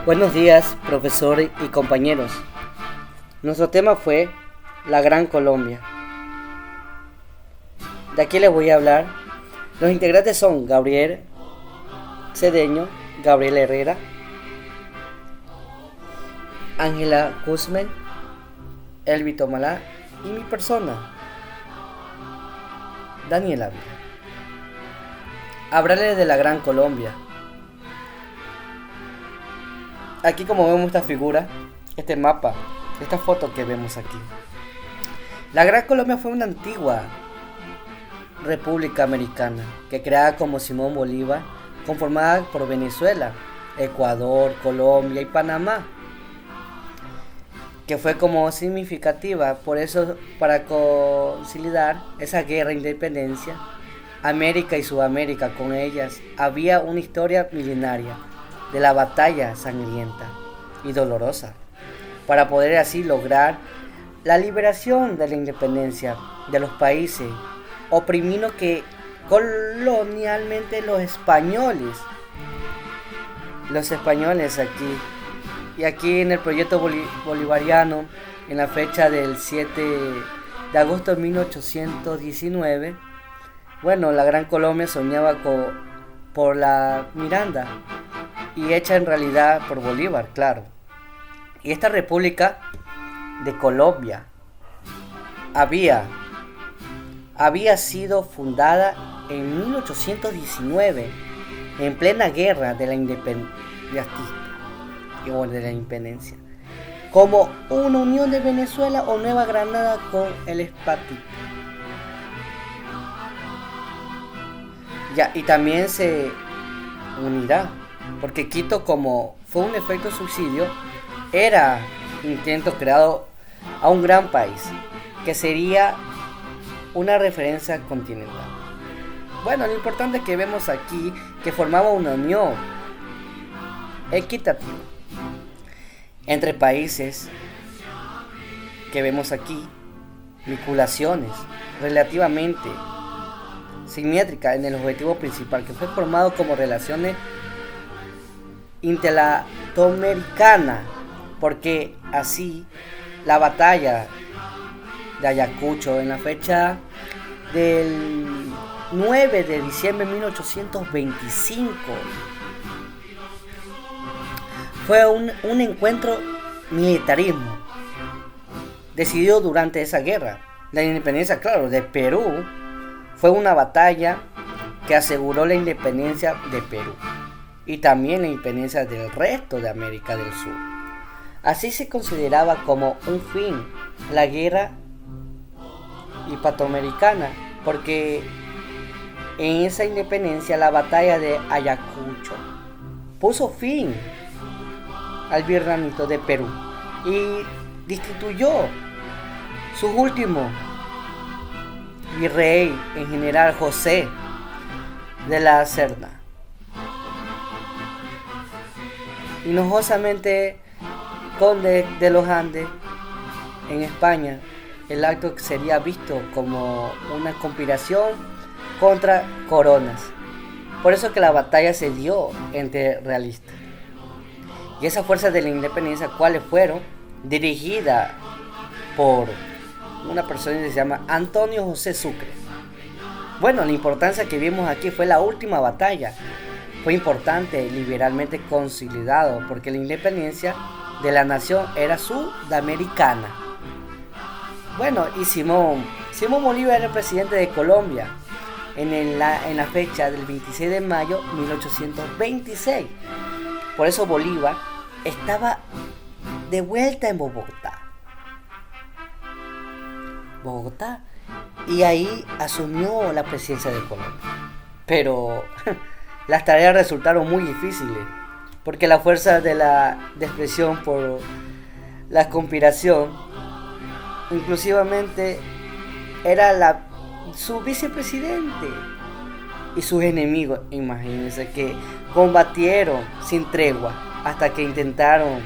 Buenos días, profesor y compañeros. Nuestro tema fue la Gran Colombia. De aquí les voy a hablar. Los integrantes son Gabriel Cedeño, Gabriel Herrera, Ángela Guzmán, Elvi Tomalá y mi persona, Daniel Ávila. Hablarles de la Gran Colombia. Aquí, como vemos esta figura, este mapa, esta foto que vemos aquí. La Gran Colombia fue una antigua república americana que creada como Simón Bolívar, conformada por Venezuela, Ecuador, Colombia y Panamá, que fue como significativa. Por eso, para conciliar esa guerra de independencia, América y Sudamérica, con ellas había una historia milenaria de la batalla sangrienta y dolorosa, para poder así lograr la liberación de la independencia de los países oprimidos que colonialmente los españoles aquí. Y aquí en el proyecto bolivariano, en la fecha del 7 de agosto de 1819, la Gran Colombia soñaba por la Miranda, y hecha en realidad por Bolívar, claro. Y esta República de Colombia había sido fundada en 1819, en plena guerra de la independencia, como una unión de Venezuela o Nueva Granada con el Espátito. Y también se unirá, porque Quito, como fue un efecto subsidio, era intento creado a un gran país, que sería una referencia continental. Lo importante es que vemos aquí que formaba una unión equitativa entre países, que vemos aquí vinculaciones relativamente simétricas en el objetivo principal, que fue formado como relaciones interlatinoamericanas, porque así la batalla de Ayacucho en la fecha del 9 de diciembre de 1825 fue un encuentro militarismo decidido durante esa guerra. La independencia, claro, de Perú fue una batalla que aseguró la independencia de Perú y también la independencia del resto de América del Sur. Así se consideraba como un fin la guerra hispanoamericana, porque en esa independencia la batalla de Ayacucho puso fin al virreinato de Perú y destituyó su último virrey, en general José de la Serna. Enojosamente, conde de los Andes en España, el acto sería visto como una conspiración contra Coronas. Por eso que la batalla se dio entre realistas. Y esas fuerzas de la independencia, cuáles fueron dirigidas por una persona que se llama Antonio José Sucre. La importancia que vimos aquí fue la última batalla. Fue importante, liberalmente consolidado, porque la independencia de la nación era sudamericana. Y Simón Bolívar era el presidente de Colombia en la fecha del 26 de mayo de 1826. Por eso Bolívar estaba de vuelta en Bogotá, y ahí asumió la presidencia de Colombia. Pero las tareas resultaron muy difíciles, porque la fuerza de expresión por la conspiración, inclusivamente, era su vicepresidente y sus enemigos. Imagínense que combatieron sin tregua hasta que intentaron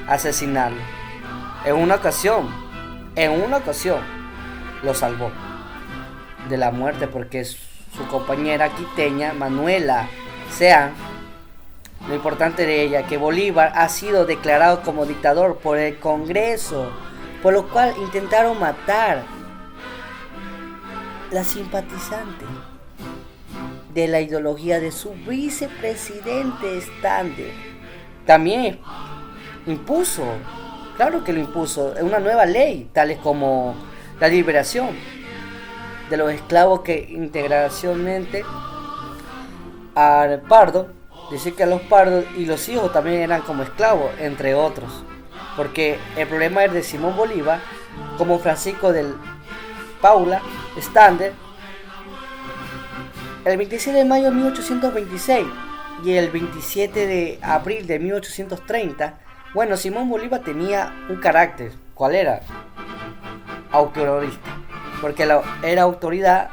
asesinarlo. En una ocasión lo salvó de la muerte, porque su compañera quiteña, Manuela Sean, Lo importante de ella, que Bolívar ha sido declarado como dictador por el Congreso, por lo cual intentaron matar la simpatizante de la ideología de su vicepresidente Stander. También impuso, claro que lo impuso, una nueva ley, tales como la liberación de los esclavos que integracionalmente al pardo, decir que a los pardos y los hijos también eran como esclavos, entre otros. Porque el problema es de Simón Bolívar, como Francisco de Paula Stander, el 26 de mayo de 1826 y el 27 de abril de 1830, bueno, Simón Bolívar tenía un carácter, ¿cuál era? Autorista, porque era autoridad,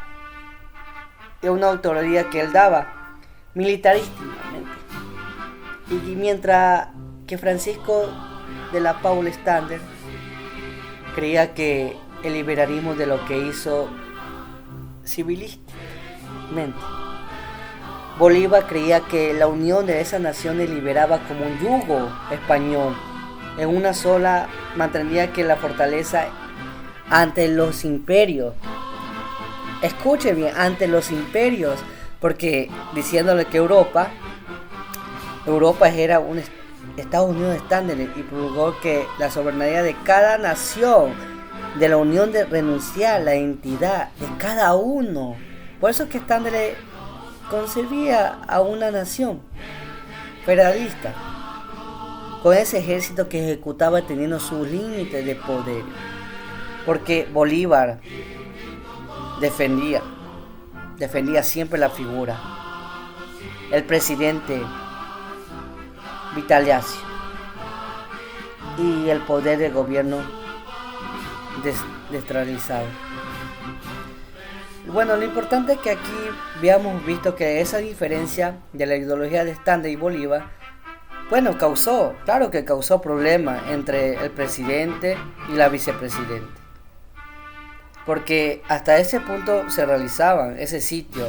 era una autoridad que él daba militarísticamente. Y mientras que Francisco de la Paula Stander creía que el liberalismo de lo que hizo civilísticamente, Bolívar creía que la unión de esas naciones liberaba como un yugo español en una sola, mantendría que la fortaleza ante los imperios. Escuchen bien, ante los imperios, porque diciéndole que Europa era un Estados Unidos estándar y promulgó que la soberanía de cada nación, de la unión de renunciar a la identidad de cada uno. Por eso es que estándar concebía a una nación federalista, con ese ejército que ejecutaba teniendo sus límites de poder. Porque Bolívar defendía siempre la figura, el presidente Vitaliacio, y el poder del gobierno descentralizado. Bueno, lo importante es que aquí habíamos visto que esa diferencia de la ideología de Stander y Bolívar, bueno, claro que causó problemas entre el presidente y la vicepresidenta. Porque hasta ese punto se realizaban ese sitio.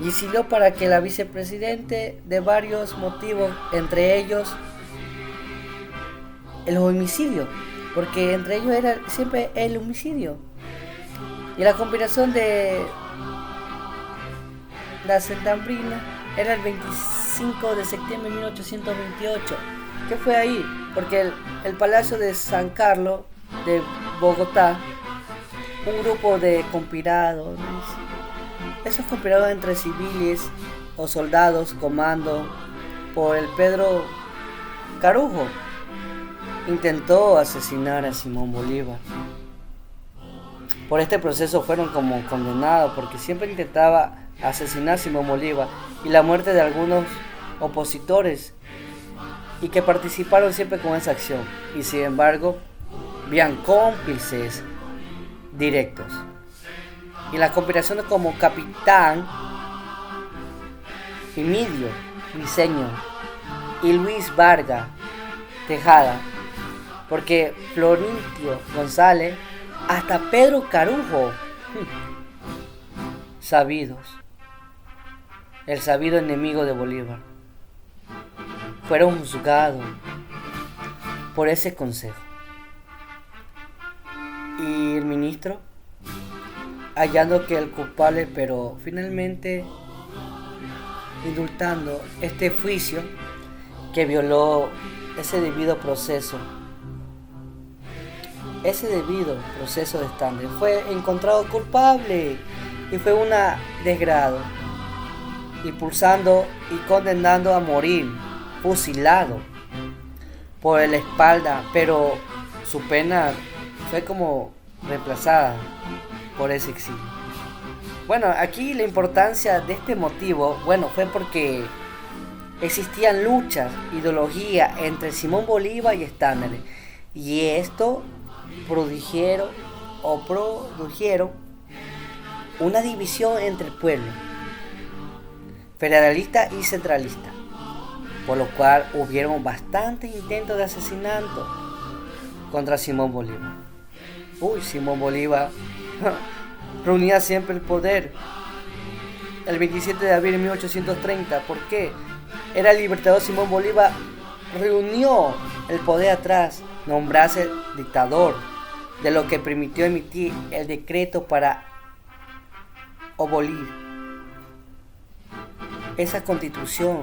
Y sirvió para que la vicepresidente, de varios motivos, entre ellos el homicidio, porque entre ellos era siempre el homicidio. Y la conspiración de la Septembrina era el 25 de septiembre de 1828. ¿Qué fue ahí? Porque el Palacio de San Carlos de Bogotá, un grupo de conspirados, esos conspirados entre civiles o soldados, comando por el Pedro Carujo, intentó asesinar a Simón Bolívar. Por este proceso fueron como condenados, porque siempre intentaba asesinar a Simón Bolívar, y la muerte de algunos opositores y que participaron siempre con esa acción, y sin embargo habían cómplices directos. Y las conspiraciones como Capitán Emilio Briceño y Luis Vargas Tejada, porque Florentino González, hasta Pedro Carujo, el sabido enemigo de Bolívar, fueron juzgados por ese consejo. Y el ministro, hallando que el culpable, pero finalmente indultando este juicio que violó ese debido proceso de Stander, fue encontrado culpable y fue un desgrado, impulsando y condenando a morir fusilado por la espalda, pero su pena fue como reemplazada por ese exilio. Bueno, aquí la importancia de este motivo, fue porque existían luchas, ideología entre Simón Bolívar y Stander, y esto produjeron una división entre el pueblo, federalista y centralista, por lo cual hubieron bastantes intentos de asesinato contra Simón Bolívar. Simón Bolívar reunía siempre el poder. El 27 de abril de 1830, ¿por qué? era el libertador Simón Bolívar, reunió el poder atrás, nombrarse dictador, de lo que permitió emitir el decreto para abolir esa constitución,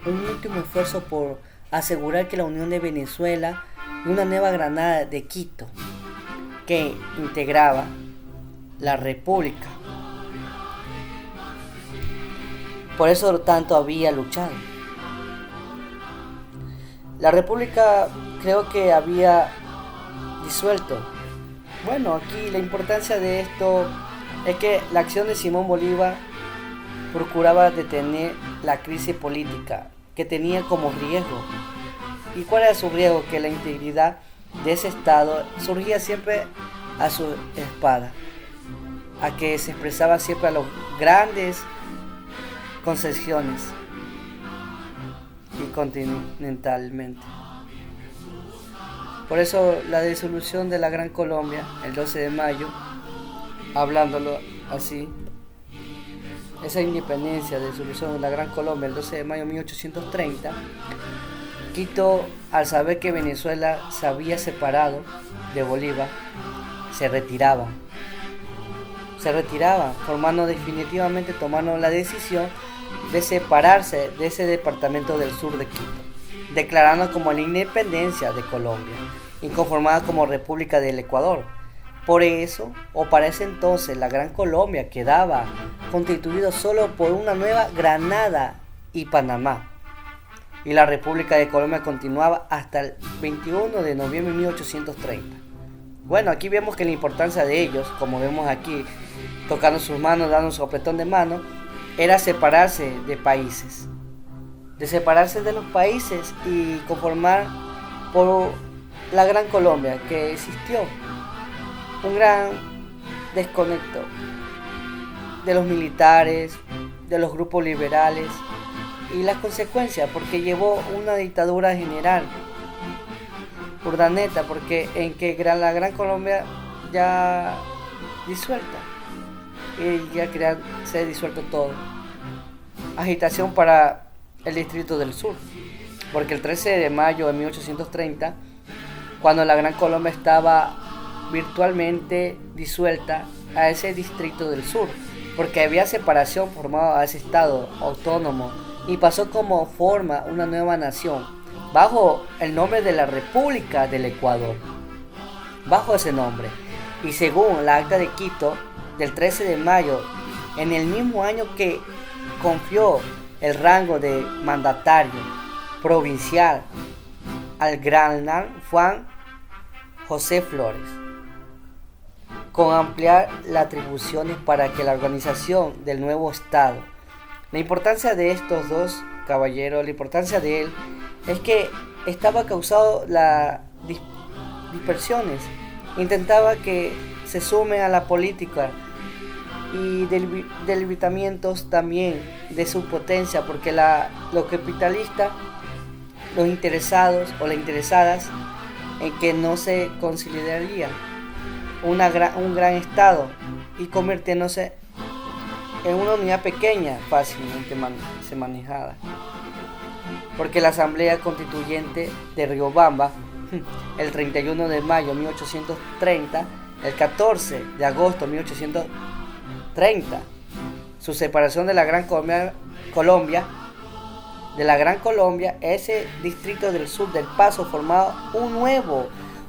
un último esfuerzo por asegurar que la unión de Venezuela y una nueva Granada de Quito, que integraba la República. Por eso tanto había luchado. La República creo que había disuelto. Bueno, aquí la importancia de esto es que la acción de Simón Bolívar procuraba detener la crisis política que tenía como riesgo. ¿Y cuál era su riesgo? Que la integridad de ese Estado surgía siempre a su espada, a que se expresaba siempre a los grandes concesiones y continentalmente. Por eso la disolución de la Gran Colombia, el 12 de mayo, hablándolo así, esa independencia de disolución de la Gran Colombia, el 12 de mayo de 1830, Quito, al saber que Venezuela se había separado de Bolívar, se retiraba, formando definitivamente, tomando la decisión de separarse de ese departamento del sur de Quito, declarando como la independencia de Colombia y conformada como República del Ecuador. Por eso, o para ese entonces, la Gran Colombia quedaba constituido solo por una nueva Granada y Panamá, y la República de Colombia continuaba hasta el 21 de noviembre de 1830. Bueno, aquí vemos que la importancia de ellos, como vemos aquí, tocando sus manos, dando un sopetón de mano, era separarse de países, de separarse de los países y conformar por la Gran Colombia, que existió un gran desconecto de los militares, de los grupos liberales y las consecuencias, porque llevó una dictadura general, urdaneta, porque en que la Gran Colombia ya disuelta y ya se ha disuelto todo. Agitación para el distrito del sur, porque el 13 de mayo de 1830, cuando la Gran Colombia estaba virtualmente disuelta a ese distrito del sur, porque había separación formada a ese estado autónomo y pasó como forma una nueva nación bajo el nombre de la República del Ecuador, bajo ese nombre. Y según la acta de Quito del 13 de mayo, en el mismo año que confió el rango de mandatario provincial al gran Juan José Flores, con ampliar las atribuciones para que la organización del nuevo Estado. La importancia de estos dos caballeros, la importancia de él, es que estaba causado las dispersiones. Intentaba que se sume a la política y debilitamientos también de su potencia, porque los capitalistas, los interesados o las interesadas en que no se consolidaría un gran estado y convirtiéndose en una unidad pequeña, fácilmente se manejada. Porque la Asamblea Constituyente de Riobamba, el 31 de mayo de 1830, el 14 de agosto de 1830, su separación de la Gran Colombia, ese distrito del sur del Paso formaba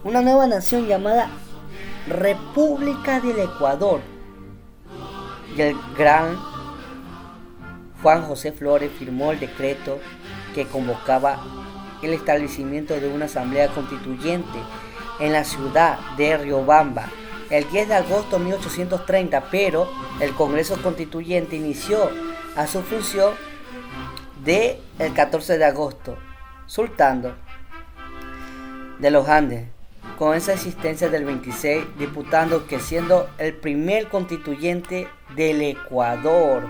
una nueva nación llamada República del Ecuador. Y el gran Juan José Flores firmó el decreto que convocaba el establecimiento de una asamblea constituyente en la ciudad de Riobamba el 10 de agosto de 1830, pero el Congreso Constituyente inició a su función el 14 de agosto, Sultando de los Andes, con esa existencia del 26 diputados, que siendo el primer constituyente del Ecuador.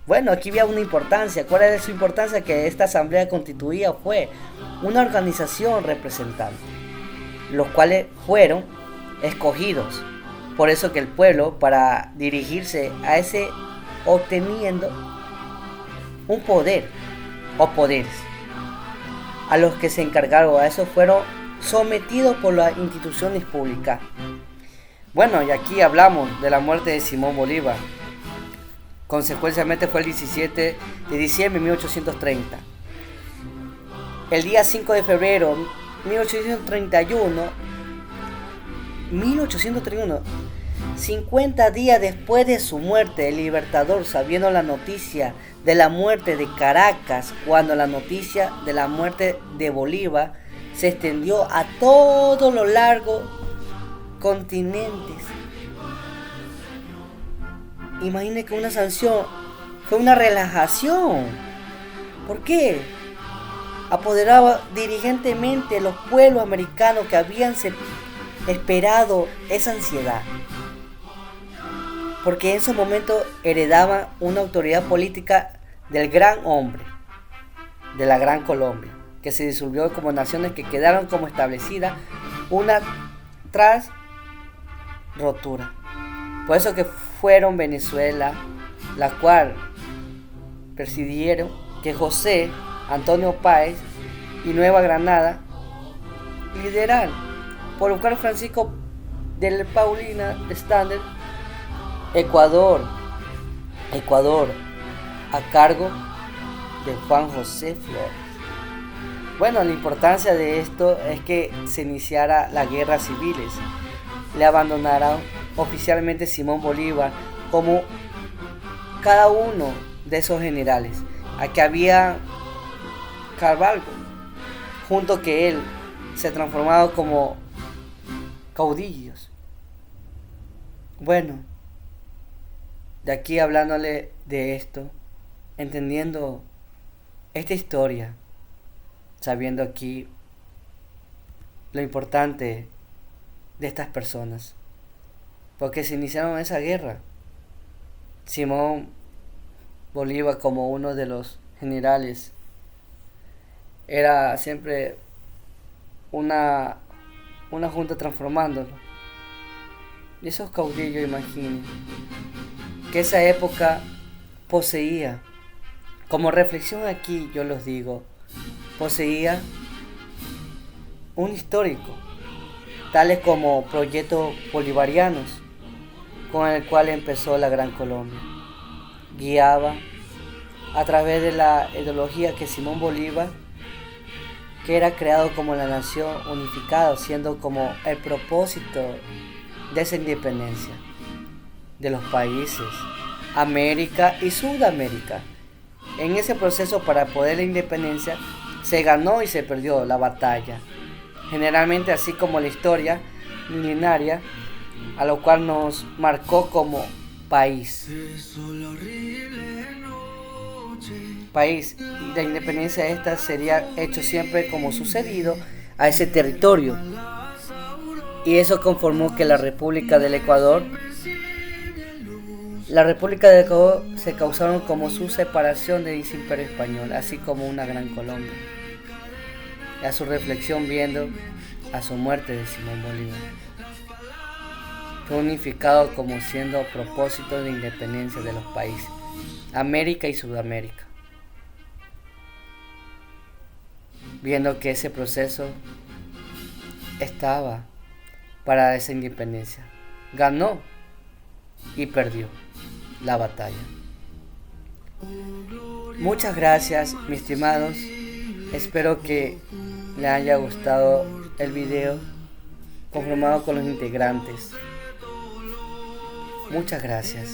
Bueno, aquí había una importancia. ¿Cuál era su importancia? Que esta asamblea constituida fue una organización representante, los cuales fueron escogidos. Por eso que el pueblo, para dirigirse a ese, obteniendo un poder o poderes, a los que se encargaron. A eso fueron sometidos por las instituciones públicas. Bueno, y aquí hablamos de la muerte de Simón Bolívar. Consecuencialmente fue el 17 de diciembre de 1830. El día 5 de febrero 1831, 50 días después de su muerte, el Libertador, sabiendo la noticia de la muerte de Caracas, cuando la noticia de la muerte de Bolívar se extendió a todo lo largo continentes. Imagine que una sanción fue una relajación. ¿Por qué? Apoderaba diligentemente los pueblos americanos que habían esperado esa ansiedad, porque en esos momentos heredaban una autoridad política del gran hombre, de la Gran Colombia, que se disolvió como naciones que quedaron como establecidas una tras rotura. Por eso que fueron Venezuela, la cual presidieron que José Antonio Páez, y Nueva Granada, liderar por el cual Francisco de Paulina Stander, Ecuador, a cargo de Juan José Flores. Bueno, la importancia de esto es que se iniciara las guerras civiles. Le abandonaron oficialmente Simón Bolívar como cada uno de esos generales. Aquí había Carvalho, junto que él se transformaba como caudillos. Bueno, de aquí hablándole de esto, entendiendo esta historia, sabiendo aquí lo importante de estas personas, porque se iniciaron esa guerra. Simón Bolívar, como uno de los generales, era siempre una junta transformándolo. Y esos caudillos, imaginen, que esa época poseía, como reflexión aquí yo los digo, poseía un histórico, tales como proyectos bolivarianos, con el cual empezó la Gran Colombia. Guiaba a través de la ideología que Simón Bolívar, que era creado como la nación unificada, siendo como el propósito de esa independencia de los países América y Sudamérica. En ese proceso para poder la independencia se ganó y se perdió la batalla, generalmente así como la historia milenaria, a lo cual nos marcó como país. Y la independencia de esta sería hecho siempre como sucedido a ese territorio, y eso conformó que la República del Ecuador se causaron como su separación de ese imperio español, así como una Gran Colombia. A su reflexión viendo a su muerte de Simón Bolívar, fue unificado como siendo propósito de independencia de los países América y Sudamérica, viendo que ese proceso estaba para esa independencia. Ganó y perdió la batalla. Muchas gracias, mis estimados. Espero que les haya gustado el video conformado con los integrantes. Muchas gracias.